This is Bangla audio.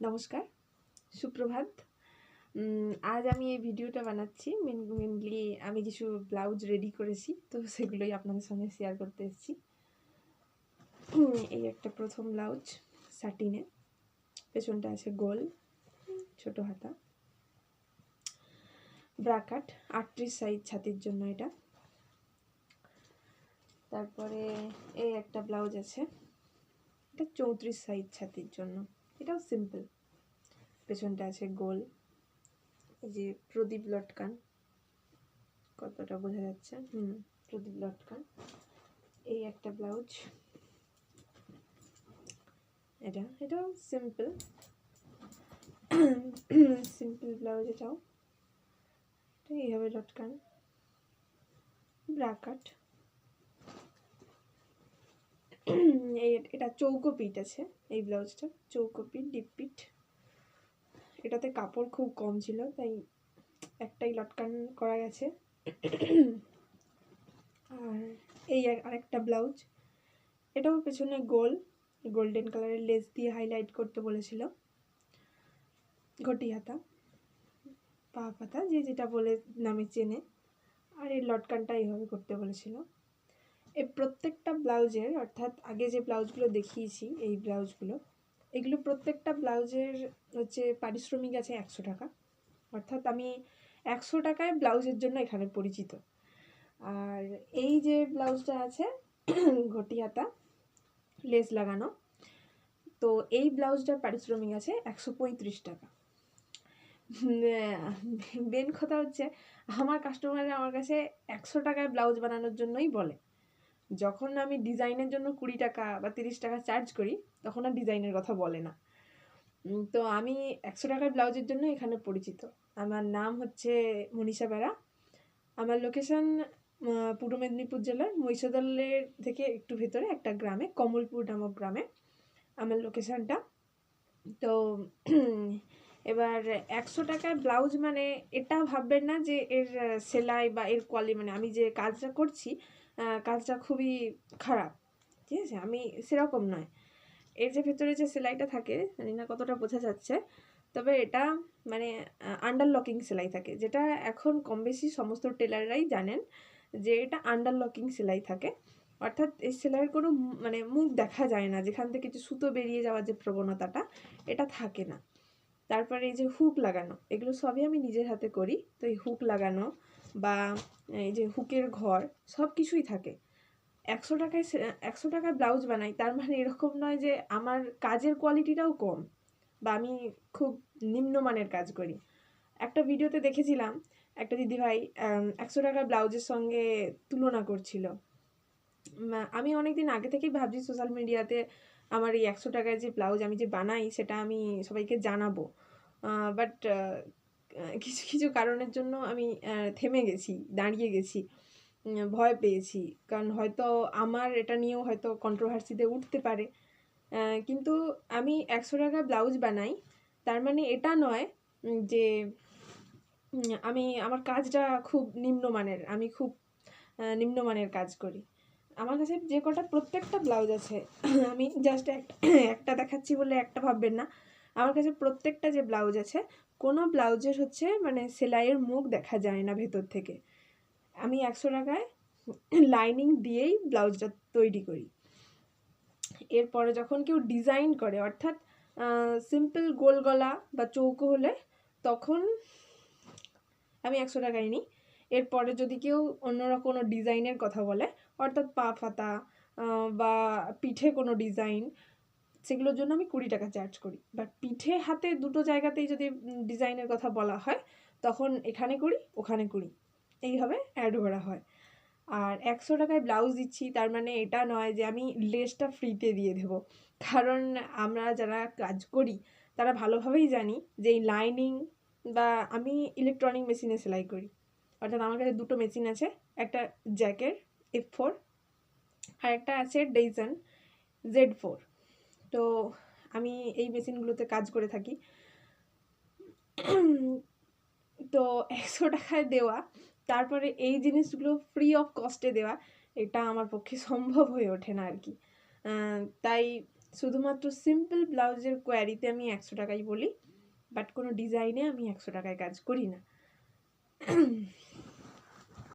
নমস্কার, সুপ্রভাত। আজ আমি এই ভিডিওটা বানাচ্ছি মেনলি আমি কিছু ব্লাউজ রেডি করেছি, তো সেগুলোই আপনাদের সঙ্গে শেয়ার করতে এসেছি। এই একটা প্রথম ব্লাউজ সাটিনে, পেছনটা আছে গোল, ছোট হাতা, ব্রাকাট 38 সাইজ ছাতির জন্য এটা। তারপরে এই একটা ব্লাউজ আছে, এটা 34 সাইজ ছাতির জন্য, এটাও সিম্পল, পেছনটা আছে গোল, এই যে প্রদীপ লটকান, কতটা বোঝা যাচ্ছে, প্রদীপ লটকান। এই একটা ব্লাউজ, এটাও সিম্পল ব্লাউজ, এটাও এইভাবে লটকান, ব্রাকাট। এটা চৌকো পিঠ আছে, এই ব্লাউজটা চৌকো পিঠ, ডিপ পিঠ। এটাতে কাপড় খুব কম ছিল, তাই একটাই লটকান করা গেছে। আর এই আরেকটা ব্লাউজ, এটাও পেছনে গোল, গোল্ডেন কালারের লেস দিয়ে হাইলাইট করতে বলেছিল, ঘটি হাতা, পা পাতা, যে যেটা বলে নামে চেনে। আর এই লটকানটা এইভাবে করতে বলেছিল। এই প্রত্যেকটা ব্লাউজের, অর্থাৎ আগে যে ব্লাউজগুলো দেখিয়েছি এই ব্লাউজগুলো, এগুলো প্রত্যেকটা ব্লাউজের হচ্ছে পারিশ্রমিক আছে 100 টাকা। অর্থাৎ আমি 100 টাকায় ব্লাউজের জন্য এখানে পরিচিত। আর এই যে ব্লাউজটা আছে ঘটি হাতা লেস লাগানো, তো এই ব্লাউজটার পারিশ্রমিক আছে 135 টাকা। মেন কথা হচ্ছে, আমার কাস্টমাররা আমার কাছে 100 টাকায় ব্লাউজ বানানোর জন্যই বলে। যখন আমি ডিজাইনের জন্য 20 টাকা বা 30 টাকা চার্জ করি, তখন আর ডিজাইনের কথা বলে না। তো আমি 100 টাকার ব্লাউজের জন্য এখানে পরিচিত। আমার নাম হচ্ছে মনীষা বেরা। আমার লোকেশন পূর্ব মেদিনীপুর জেলার মহিষাদলের থেকে একটু ভেতরে একটা গ্রামে, কমলপুর নামক গ্রামে আমার লোকেশনটা। তো এবার 100 টাকার ব্লাউজ মানে এটা ভাববেন না যে এর সেলাই বা এর কোয়ালিটি, মানে আমি যে কাজটা করছি কাজটা খুবই খারাপ, ঠিক আছে, আমি সেরকম নয়। এর যে ভেতরে যে সেলাইটা থাকে, জানি না কতটা বোঝা যাচ্ছে, তবে এটা মানে আন্ডারলকিং সেলাই থাকে, যেটা এখন কম বেশি সমস্ত টেলাররাই জানেন যে এটা আন্ডারলকিং সেলাই থাকে। অর্থাৎ এই সেলাইয়ের কোনো মানে মুখ দেখা যায় না, যেখান থেকে যে সুতো বেরিয়ে যাওয়ার যে প্রবণতাটা, এটা থাকে না। তারপরে এই যে হুক লাগানো, এগুলো সবই আমি নিজের হাতে করি। তো এই হুক লাগানো বা এই যে হুকের ঘর, সব কিছুই থাকে। 100 টাকায় ব্লাউজ বানাই, তার মানে এরকম নয় যে আমার কাজের কোয়ালিটিটাও কম বা আমি খুব নিম্নমানের কাজ করি। একটা ভিডিওতে দেখেছিলাম একটা দিদিভাই 100 টাকার ব্লাউজের সঙ্গে তুলনা করছিল। আমি অনেকদিন আগে থেকেই ভাবছি সোশ্যাল মিডিয়াতে আমার এই 100 টাকায় যে ব্লাউজ আমি যে বানাই সেটা আমি সবাইকে জানাবো, বাট কিছু কিছু কারণের জন্য আমি থেমে গেছি, দাঁড়িয়ে গেছি, ভয় পেয়েছি, কারণ হয়তো আমার এটা নিয়েও হয়তো কন্ট্রোভার্সিতে উঠতে পারে। কিন্তু আমি 100 টাকা ব্লাউজ বানাই, তার মানে এটা নয় যে আমার কাজটা খুব নিম্নমানের, আমি খুব নিম্নমানের কাজ করি। আমার কাছে যে কটা প্রত্যেকটা ব্লাউজ আছে, আমি জাস্ট একটা দেখাচ্ছি বলে একটা ভাববেন না, আমার কাছে প্রত্যেকটা যে ব্লাউজ আছে, কোনো ব্লাউজের হচ্ছে মানে সেলাইয়ের মুখ দেখা যায় না ভেতর থেকে। আমি 100 টাকায় লাইনিং দিয়েই ব্লাউজটা তৈরি করি। এরপরে যখন কেউ ডিজাইন করে, অর্থাৎ সিম্পল গোল গলা বা চৌকো হলে, তখন আমি 100 টাকায় নিই। এরপরে যদি কেউ অন্যরকম কোনো ডিজাইনের কথা বলে, অর্থাৎ পা ফাতা বা পিঠে কোনো ডিজাইন, সেগুলোর জন্য আমি 20 টাকা চার্জ করি। বাট পিঠে হাতে দুটো জায়গাতেই যদি ডিজাইনের কথা বলা হয়, তখন এখানে করি ওখানে করি, এইভাবে অ্যাড করা হয়। আর 100 টাকায় ব্লাউজ দিচ্ছি, তার মানে এটা নয় যে আমি লেসটা ফ্রিতে দিয়ে দেবো, কারণ আমরা যারা কাজ করি তারা ভালোভাবেই জানি যে এই লাইনিং, বা আমি ইলেকট্রনিক মেশিনে সেলাই করি, অর্থাৎ আমার কাছে দুটো মেশিন আছে, একটা জ্যাকের F4 আর একটা আছে ডেইজন Z4। তো আমি এই মেশিনগুলোতে কাজ করে থাকি। তো 100 টাকায় দেওয়া, তারপরে এই জিনিসগুলো ফ্রি অফ কস্টে দেওয়া, এটা আমার পক্ষে সম্ভব হয়ে ওঠে না আর কি। তাই শুধুমাত্র সিম্পল ব্লাউজের কোয়ারিতে আমি 100 টাকাই বলি, বাট কোনো ডিজাইনে আমি 100 টাকায় কাজ করি না।